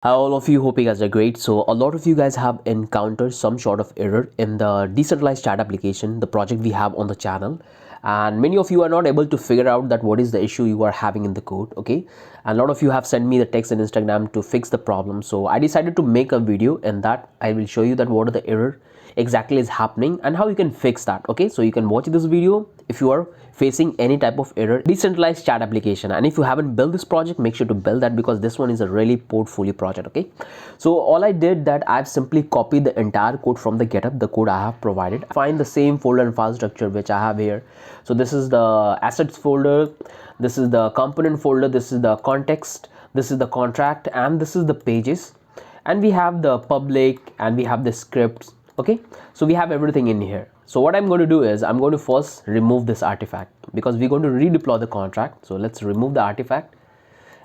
Hi all of you, hope you guys are great. So a lot of you guys have encountered some sort of error in the decentralized chat application, the project we have on the channel, and many of you are not able to figure out that what is the issue you are having in the code. Okay, and a lot of you have sent me the text in Instagram to fix the problem. So I decided to make a video, and that I will show you that what are the error exactly is happening and how you can fix that. Okay, so you can watch this video if you are facing any type of error decentralized chat application, and if you haven't built this project, make sure to build that because this one is a really portfolio project. Okay, so all I did that I've simply copied the entire code from the GitHub, the code I have provided. Find the same folder and file structure which I have here. So this is the assets folder, this is the component folder, this is the context, this is the contract, and this is the pages, and we have the public and we have the scripts. Okay, so we have everything in here. So what I'm going to do is I'm going to first remove this artifact because we're going to redeploy the contract. So let's remove the artifact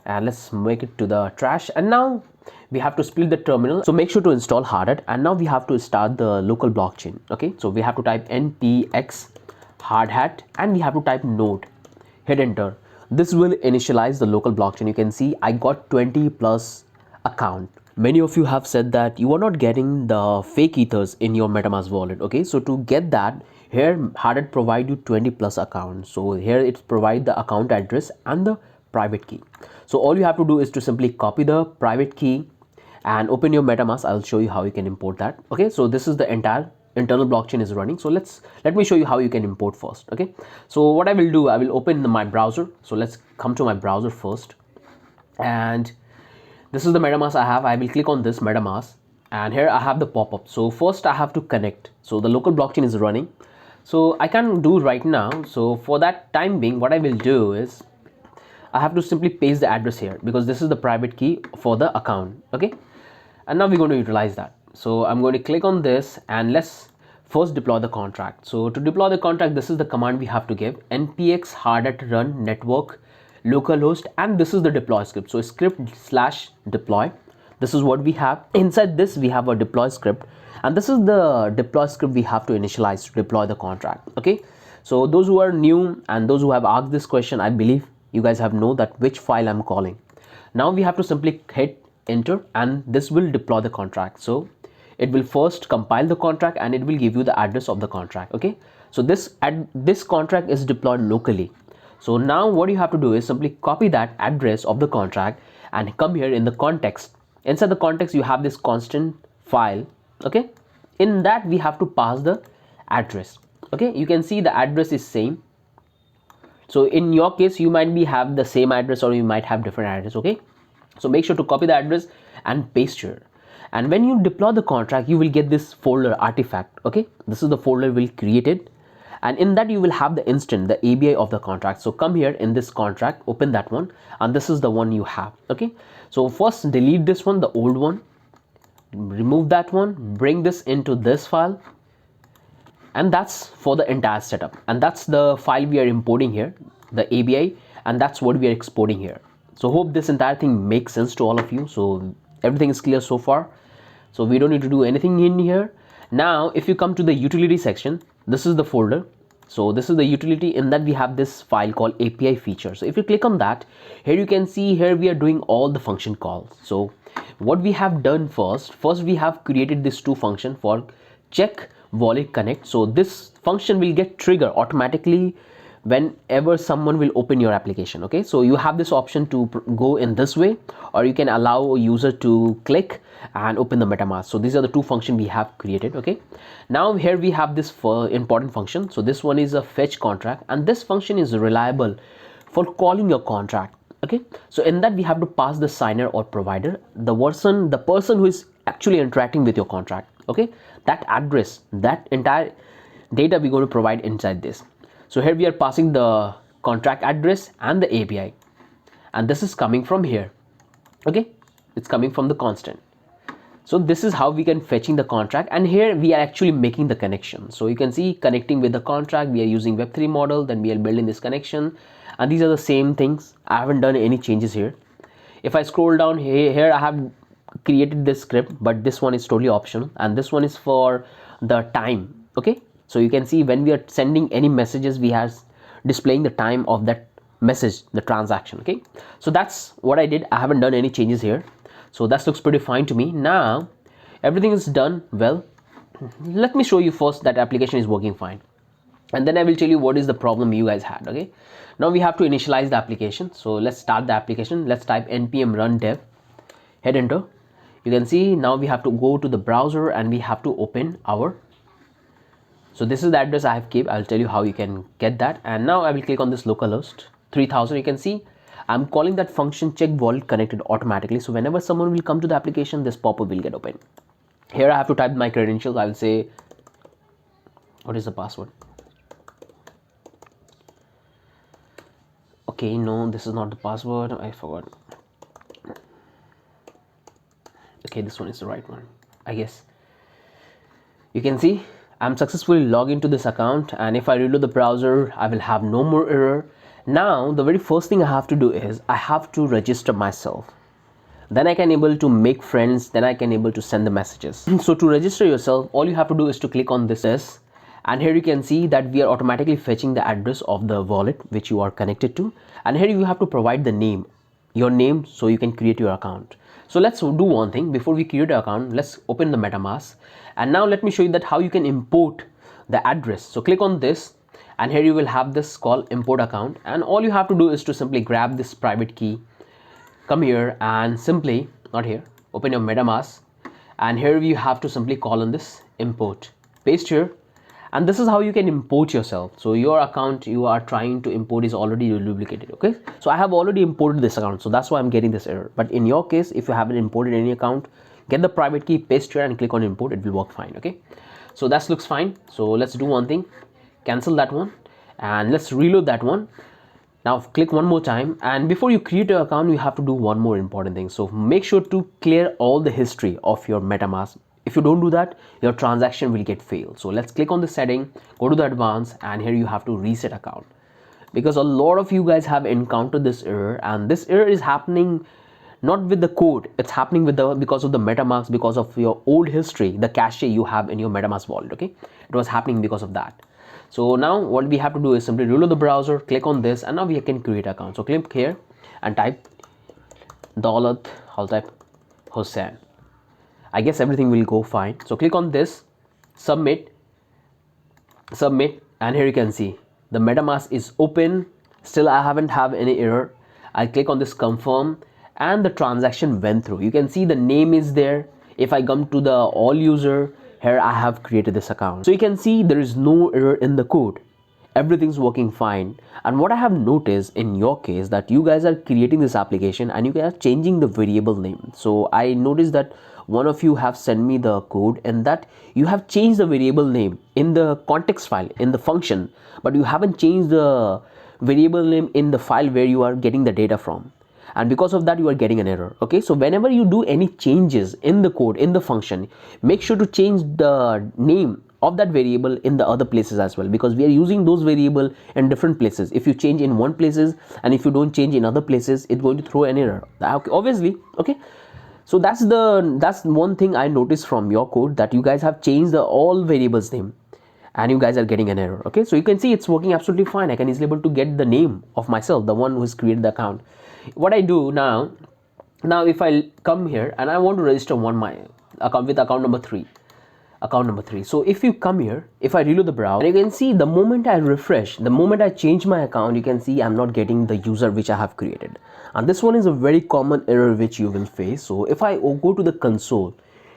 and let's make it to the trash. And now we have to split the terminal, so make sure to install hardhat, and now we have to start the local blockchain. Okay, so we have to type npx hardhat and we have to type node, hit enter. This will initialize the local blockchain. You can see I got 20 plus account. Many of you have said that you are not getting the fake ethers in your MetaMask wallet. Okay, so to get that, here hardhat provide you 20 plus accounts. So here it provide the account address and the private key. So all you have to do is to simply copy the private key and open your MetaMask. I'll show you how you can import that. Okay, so this is the entire internal blockchain is running. So let me show you how you can import first. Okay, so what I will do, I will open my browser. So let's come to my browser first, and this is the MetaMask I have. I will click on this MetaMask, and here I have the pop-up. So first I have to connect. So the local blockchain is running, so I can't do right now. So for that time being, what I will do is I have to simply paste the address here because this is the private key for the account. Okay, and now we're going to utilize that. So I'm going to click on this and let's first deploy the contract. So to deploy the contract, this is the command we have to give: npx hardhat run network localhost, and this is the deploy script. So script slash deploy, this is what we have. Inside this we have a deploy script, and this is the deploy script we have to initialize to deploy the contract. Okay, so those who are new and those who have asked this question, I believe you guys have know that which file I'm calling. Now we have to simply hit enter and this will deploy the contract. So it will first compile the contract and it will give you the address of the contract. Okay, so this contract is deployed locally. So now what you have to do is simply copy that address of the contract and come here in the context. Inside the context you have this constant file. Okay, in that we have to pass the address. Okay, you can see the address is same. So in your case you might have the same address or you might have different address. Okay, so make sure to copy the address and paste here, and when you deploy the contract you will get this folder artifact. Okay, this is the folder we'll create it, and in that you will have the instant, the ABI of the contract. So come here in this contract, open that one, and this is the one you have. Okay, so first delete this one, the old one, remove that one, bring this into this file, and that's for the entire setup, and that's the file we are importing here, the ABI, and that's what we are exporting here. So hope this entire thing makes sense to all of you. So everything is clear so far, so we don't need to do anything in here. Now if you come to the utility section, this is the folder. So this is the utility. In that we have this file called API feature. So if you click on that, here you can see here we are doing all the function calls. So what we have done first we have created this two function for check wallet connect. So this function will get triggered automatically whenever someone will open your application. Okay, so you have this option to go in this way, or you can allow a user to click and open the MetaMask. So these are the two functions we have created. Okay, now here we have this important function. So this one is a fetch contract, and this function is reliable for calling your contract. Okay, so in that we have to pass the signer or provider, the person who is actually interacting with your contract. Okay, that address, that entire data we're going to provide inside this. So here we are passing the contract address and the API, and this is coming from here. Okay, it's coming from the constant. So this is how we can fetching the contract, and here we are actually making the connection. So you can see connecting with the contract, we are using Web3 model, then we are building this connection, and these are the same things. I haven't done any changes here. If I scroll down here I have created this script, but this one is totally optional, and this one is for the time. Okay, so you can see when we are sending any messages, we have displaying the time of that message, the transaction. Okay, so that's what I did. I haven't done any changes here. So that looks pretty fine to me. Now everything is done well. Let me show you first that application is working fine, and then I will tell you what is the problem you guys had. Okay, now we have to initialize the application. So let's start the application. Let's type npm run dev, hit enter. You can see now we have to go to the browser and we have to open our, so this is the address I have kept. I'll tell you how you can get that. And now I will click on this localhost 3000. You can see I'm calling that function check wallet connected automatically. So whenever someone will come to the application, this pop-up will get open. Here I have to type my credentials. I will say, what is the password? Okay, no, this is not the password. I forgot. Okay, this one is the right one, I guess. You can see I'm successfully logged into this account, and if I reload the browser, I will have no more error. Now the very first thing I have to do is I have to register myself. Then I can able to make friends, then I can able to send the messages. So to register yourself, all you have to do is to click on this, and here you can see that we are automatically fetching the address of the wallet which you are connected to, and here you have to provide the name, your name, so you can create your account. So let's do one thing. Before we create an account, let's open the Metamask, and now let me show you that how you can import the address. So click on this, and here you will have this called import account, and all you have to do is to simply grab this private key, come here and simply, not here, open your Metamask, and here you have to simply call on this import, paste here, and this is how you can import yourself. So your account you are trying to import is already duplicated. Okay, so I have already imported this account, so that's why I'm getting this error. But in your case, if you haven't imported any account, get the private key, paste here and click on import. It will work fine. Okay, so that looks fine. So let's do one thing, cancel that one, and let's reload that one. Now click one more time, and before you create an account, you have to do one more important thing. So make sure to clear all the history of your Metamask. If you don't do that, your transaction will get failed. So let's click on the setting, go to the advanced, and here you have to reset account, because a lot of you guys have encountered this error, and this error is happening not with the code, it's happening with the because of the Metamask, because of your old history, the cache you have in your Metamask wallet. Okay, it was happening because of that. So now what we have to do is simply reload the browser, click on this, and now we can create an account. So click here and type Daulat, I'll type Hussain. I guess everything will go fine. So click on this, submit, and here you can see the Metamask is open. Still I haven't have any error. I click on this confirm, and the transaction went through. You can see the name is there. If I come to the all user, here I have created this account. So you can see there is no error in the code. Everything's working fine. And what I have noticed in your case, that you guys are creating this application and you guys are changing the variable name. So I noticed that one of you have sent me the code, and that you have changed the variable name in the context file in the function, but you haven't changed the variable name in the file where you are getting the data from, and because of that you are getting an error. Okay, so whenever you do any changes in the code in the function, make sure to change the name of that variable in the other places as well, because we are using those variable in different places. If you change in one places and if you don't change in other places, it's going to throw an error, obviously. Okay, so that's one thing I noticed from your code, that you guys have changed the all variables name and you guys are getting an error. Okay, so you can see it's working absolutely fine. I can easily able to get the name of myself, the one who has created the account. What I do now if I come here and I want to register my account with account number 3. So if you come here, if I reload the browser, you can see the moment I refresh, the moment I change my account, you can see I'm not getting the user which I have created. And this one is a very common error which you will face. So if I go to the console,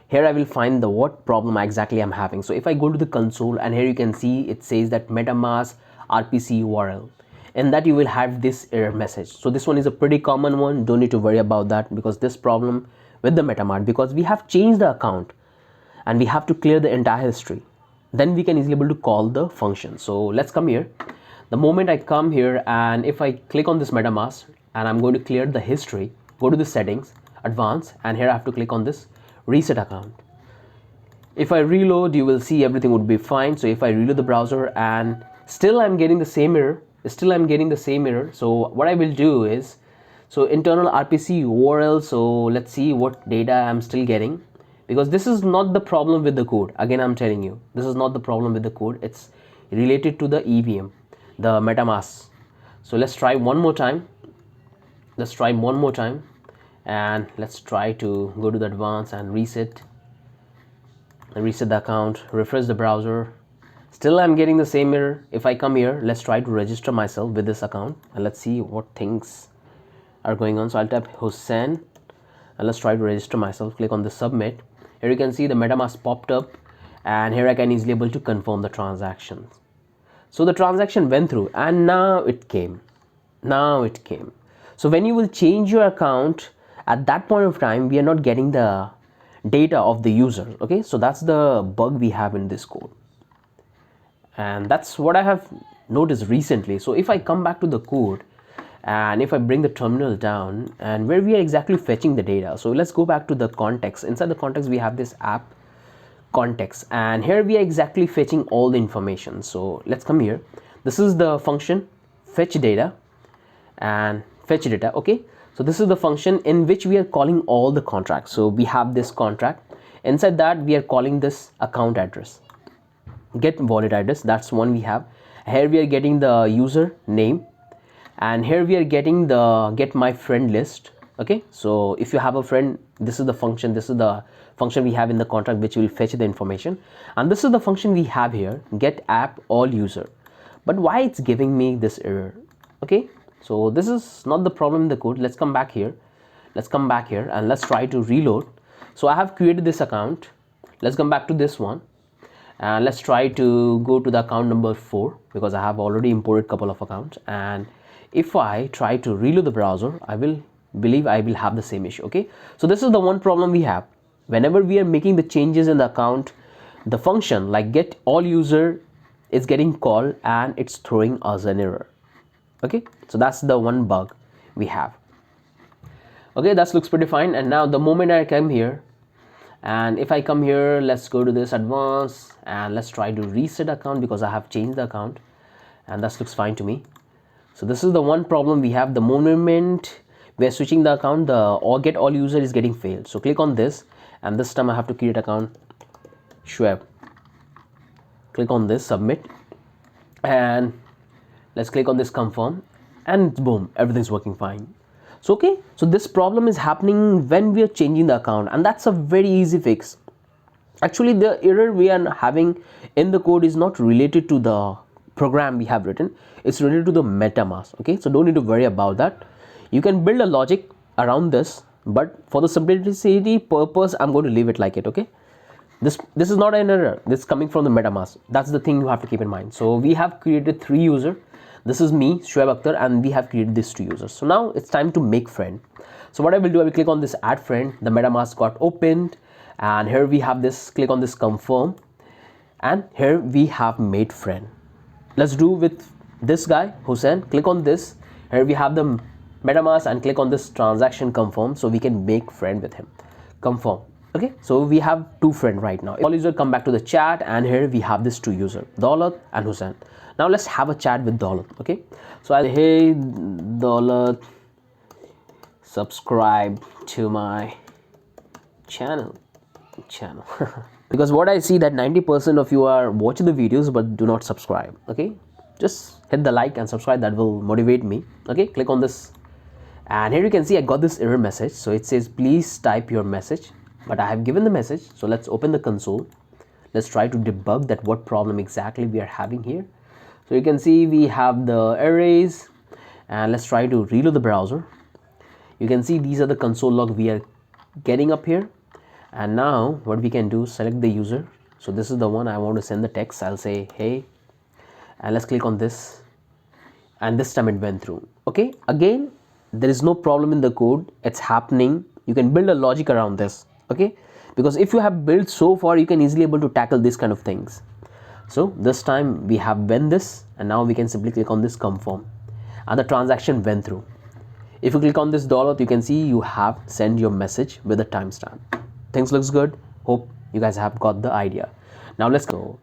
here I will find the what problem exactly I'm having. So if I go to the console, and here you can see it says that Metamask RPC URL, and that you will have this error message. So this one is a pretty common one. Don't need to worry about that, because this problem with the Metamask, because we have changed the account and we have to clear the entire history, then we can easily able to call the function. So let's come here. The moment I come here, and if I click on this Metamask and I'm going to clear the history, go to the settings, advanced, and here I have to click on this reset account. If I reload, you will see everything would be fine. So if I reload the browser, and still I'm getting the same error, so what I will do is, so internal RPC URL, so let's see what data I'm still getting, because this is not the problem with the code. Again, I'm telling you, this is not the problem with the code. It's related to the EVM, the Metamask. So let's try one more time. and let's try to go to the advanced and reset the account, refresh the browser. Still I'm getting the same error. If I come here, let's try to register myself with this account and let's see what things are going on. So I'll type Hussein and let's try to register myself. Click on the submit. Here you can see the MetaMask popped up, and here I can easily able to confirm the transactions. So the transaction went through and now it came. So when you will change your account, at that point of time we are not getting the data of the user. Okay, so that's the bug we have in this code, and that's what I have noticed recently. So if I come back to the code and if I bring the terminal down, and where we are exactly fetching the data, so let's go back to the context. Inside the context we have this app context, and here we are exactly fetching all the information. So let's come here. This is the function fetch data and fetch data. Okay, so this is the function in which we are calling all the contracts. So we have this contract, inside that we are calling this account address, get wallet address, that's one we have. Here we are getting the user name, and here we are getting the get my friend list. Okay, so if you have a friend, this is the function we have in the contract which will fetch the information, and this is the function we have here, get app all user. But why it's giving me this error? Okay, so this is not the problem in the code. Let's come back here and let's try to reload. So I have created this account. Let's come back to this one and let's try to go to the account number 4, because I have already imported couple of accounts, and if I try to reload the browser, I believe I will have the same issue. Okay, so this is the one problem we have. Whenever we are making the changes in the account, the function like get all user is getting called and it's throwing us an error. Okay, so that's the one bug we have. Okay, that looks pretty fine. And now the moment I come here, and if I come here, let's go to this advanced and let's try to reset account, because I have changed the account, and that looks fine to me. So this is the one problem we have. The moment we are switching the account, the get all user is getting failed. So click on this, and this time I have to create account Schwab. Click on this submit, and let's click on this confirm, and boom, everything's working fine. So okay, so this problem is happening when we are changing the account, and that's a very easy fix. Actually, the error we are having in the code is not related to the program we have written, it's related to the MetaMask. Okay, so don't need to worry about that. You can build a logic around this, but for the simplicity purpose I'm going to leave it like it. Okay, this is not an error, this is coming from the MetaMask. That's the thing you have to keep in mind. So we have created 3 users. This is me, Shoaib Akhtar, and we have created these 2 users. So now it's time to make friend. So what I will do, I will click on this add friend. The MetaMask got opened, and here we have this, click on this confirm, and here we have made friend. Let's do with this guy Hussein. Click on this, here we have the MetaMask, and click on this transaction confirm, so we can make friend with him. Confirm. Okay, so we have 2 friends right now. All user come back to the chat, and here we have this 2 user, Daulat and Hussein. Now let's have a chat with Daulat. Okay, so I'll, hey Daulat, subscribe to my channel because what I see that 90% of you are watching the videos but do not subscribe. Okay, just hit the like and subscribe, that will motivate me. Okay, click on this, and here you can see I got this error message. So it says please type your message, but I have given the message. So let's open the console, let's try to debug that what problem exactly we are having here. So you can see we have the arrays, and let's try to reload the browser. You can see these are the console log we are getting up here. And now what we can do, select the user. So this is the one I want to send the text. I'll say hey, and let's click on this, and this time it went through. Okay, again there is no problem in the code, it's happening. You can build a logic around this. Okay, because if you have built so far, you can easily able to tackle this kind of things. So this time we have done this, and now we can simply click on this confirm, and the transaction went through. If you click on this dollar, you can see you have sent your message with a timestamp. Things looks good. Hope you guys have got the idea. Now let's go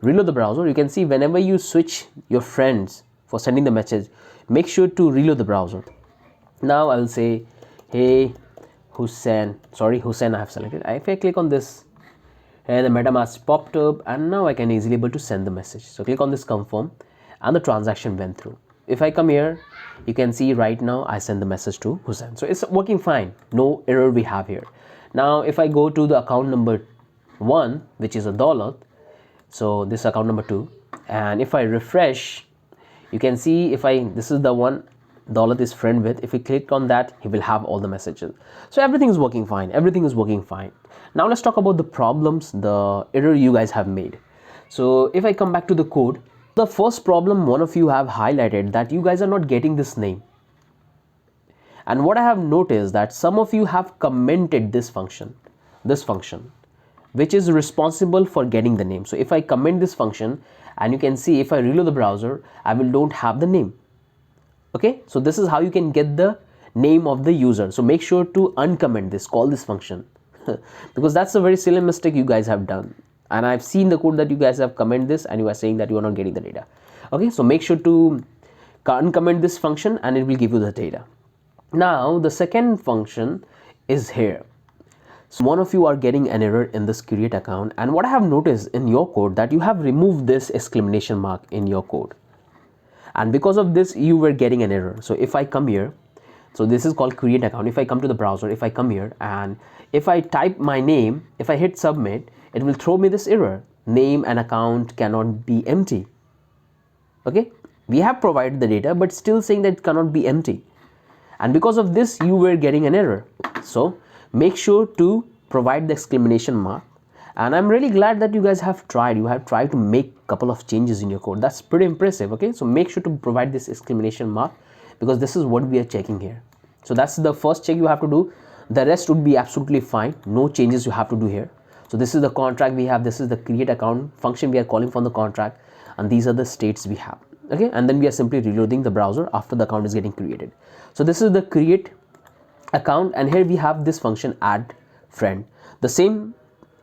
reload the browser. You can see whenever you switch your friends for sending the message, make sure to reload the browser. Now I will say hey Hussein, sorry Hussein I have selected. If I click on this, here the MetaMask popped up, and now I can easily able to send the message. So click on this confirm, and the transaction went through. If I come here, You can see right now I send the message to Hussein. So it's working fine. No error we have here. Now if I go to the account number 1, which is a dollar, so this account number 2, and if I refresh, you can see this is the one dollar is friend with. If we click on that, he will have all the messages. So everything is working fine. Everything is working fine. Now let's talk about the problems, the error you guys have made. So if I come back to the code, the first problem one of you have highlighted that you guys are not getting this name. And what I have noticed that some of you have commented this function, which is responsible for getting the name. So if I comment this function, and you can see if I reload the browser, I don't have the name. Okay, so this is how you can get the name of the user. So make sure to uncomment this, call this function because that's a very silly mistake you guys have done. And I've seen the code that you guys have commented this and you are saying that you are not getting the data. Okay, so make sure to uncomment this function and it will give you the data. Now the second function is here. So one of you are getting an error in this create account, and what I have noticed in your code that you have removed this exclamation mark in your code, and because of this you were getting an error. So if I come here, so this is called create account. If I come to the browser, if I come here and if I type my name, if I hit submit, it will throw me this error, name and account cannot be empty. Okay, we have provided the data but still saying that it cannot be empty, and because of this you were getting an error. So make sure to provide the exclamation mark, and I'm really glad that you guys have tried. You have tried to make a couple of changes in your code. That's pretty impressive. Okay, so make sure to provide this exclamation mark because this is what we are checking here. So that's the first check you have to do. The rest would be absolutely fine. No changes you have to do here. So this is the contract we have. This is the create account function we are calling from the contract, and these are the states we have. Okay, and then we are simply reloading the browser after the account is getting created. So this is the create account, and here we have this function add friend. The same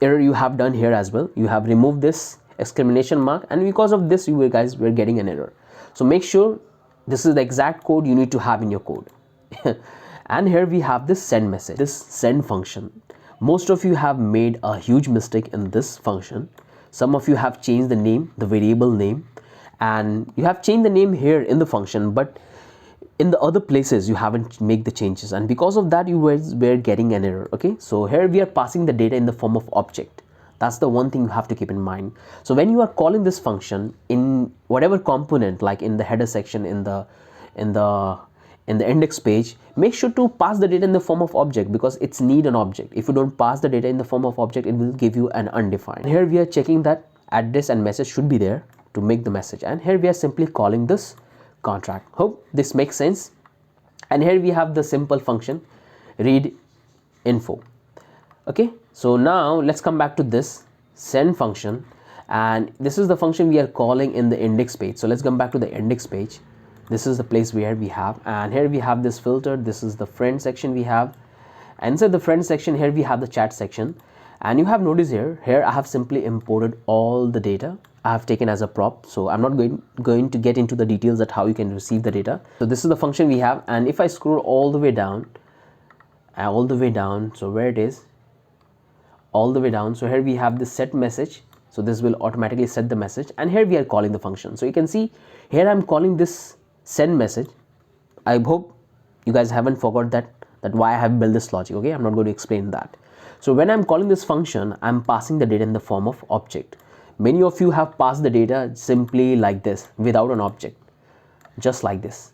error you have done here as well. You have removed this exclamation mark, and because of this you guys were getting an error. So make sure this is the exact code you need to have in your code. And here we have this send message, this send function. Most of you have made a huge mistake in this function. Some of you have changed the name, the variable name, and you have changed the name here in the function, but in the other places you haven't made the changes, and because of that you were getting an error. Okay, so here we are passing the data in the form of object. That's the one thing you have to keep in mind. So when you are calling this function in whatever component, like in the header section, in the index page, make sure to pass the data in the form of object because it's need an object. If you don't pass the data in the form of object, it will give you an undefined. Here we are checking that address and message should be there to make the message, and here we are simply calling this contract. Hope this makes sense. And here we have the simple function read info. Okay, so now let's come back to this send function, and this is the function we are calling in the index page. So let's come back to the index page. This is the place where we have, and here we have this filter. This is the friend section we have, and inside the friend section here we have the chat section. And you have noticed here I have simply imported all the data I have taken as a prop. So I'm not going to get into the details that how you can receive the data. So this is the function we have, and if I scroll all the way down, so where it is, all the way down, so here we have the set message. So this will automatically set the message, and here we are calling the function. So you can see here I'm calling this send message. I hope you guys haven't forgot that why I have built this logic. Okay, I'm not going to explain that. So when I'm calling this function, I'm passing the data in the form of object. Many of you have passed the data simply like this without an object, just like this.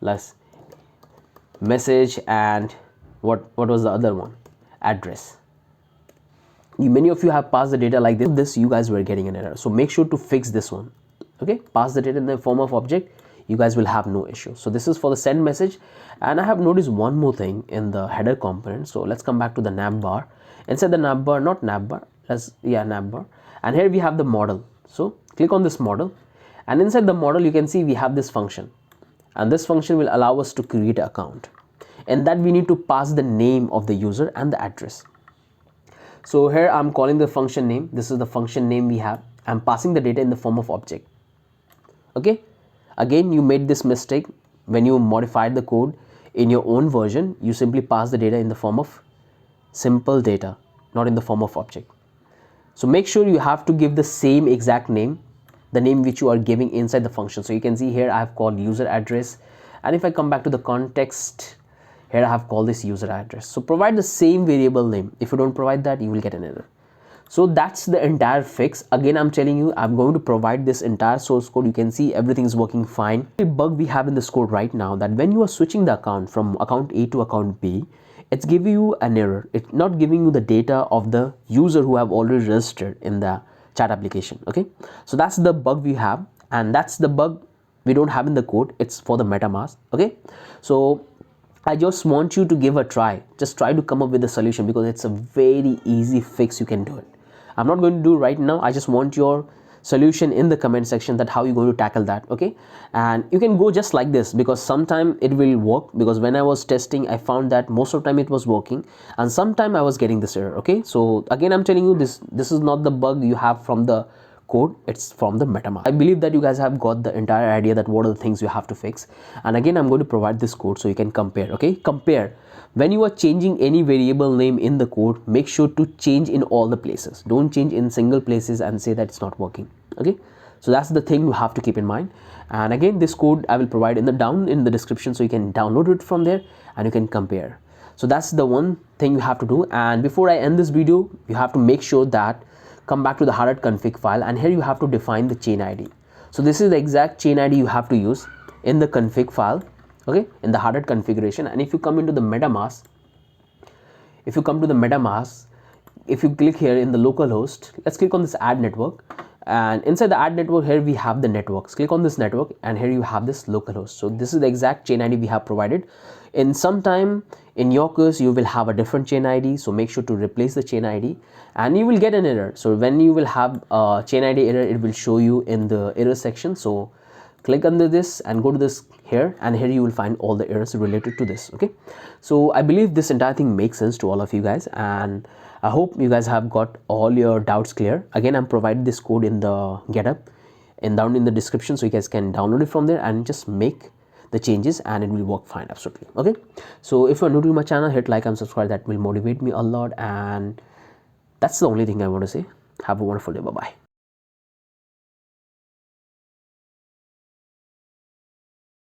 Let's message and what was the other one, address. Many of you have passed the data like this. You guys were getting an error, so make sure to fix this one. Okay, pass the data in the form of object, you guys will have no issue. So this is for the send message. And I have noticed one more thing in the header component. So let's come back to the navbar. Inside the navbar, not navbar, navbar, and here we have the model. So click on this model, and inside the model you can see we have this function, and this function will allow us to create an account, and that we need to pass the name of the user and the address. So here I'm calling the function name. This is the function name we have. I'm passing the data in the form of object. Okay, again you made this mistake when you modified the code in your own version. You simply pass the data in the form of simple data, not in the form of object. So make sure you have to give the same exact name, the name which you are giving inside the function. So you can see here I have called user address, And if I come back to the context, here I have called this user address. So provide the same variable name. If you don't provide that, you will get an error. So that's the entire fix. Again, I'm telling you, I'm going to provide this entire source code. You can see everything is working fine. The bug we have in this code right now, that when you are switching the account from account A to account B, it's giving you an error. It's not giving you the data of the user who have already registered in the chat application. Okay, so that's the bug we have, and that's the bug we don't have in the code. It's for the MetaMask. Okay, so I just want you to give a try. Just try to come up with a solution, because it's a very easy fix. You can do it. I'm not going to do right now. I just want your solution in the comment section, that how you're going to tackle that. Okay, and you can go just like this, because sometime it will work, because when I was testing, I found that most of the time it was working, and sometime I was getting this error. Okay, so again, I'm telling you, this is not the bug you have from the code, it's from the MetaMask. I believe that you guys have got the entire idea that what are the things you have to fix. And again, I'm going to provide this code so you can compare. Okay, compare. When you are changing any variable name in the code, make sure to change in all the places. Don't change in single places and say that it's not working. Okay, so that's the thing you have to keep in mind. And again, this code I will provide down in the description, so you can download it from there and you can compare. So that's the one thing you have to do. And before I end this video, you have to make sure that come back to the hard config file, and here you have to define the chain ID. So this is the exact chain ID you have to use in the config file. Okay, in the hardware configuration. And if you come into the MetaMask, if you click here in the localhost, let's click on this add network, and inside the add network, here we have the networks. Click on this network, and here you have this localhost. So this is the exact chain ID we have provided. In some time in your case, you will have a different chain ID, so make sure to replace the chain ID, and you will get an error. So when you will have a chain ID error, it will show you in the error section. So click under this and go to this here, and here you will find all the errors related to this. Okay, so I believe this entire thing makes sense to all of you guys, and I hope you guys have got all your doubts clear. Again, I'm providing this code in the GitHub and down in the description, so you guys can download it from there and just make the changes, and it will work fine, absolutely. Okay, so if you're new to my channel, hit like and subscribe. That will motivate me a lot, and that's the only thing I want to say. Have a wonderful day. Bye bye.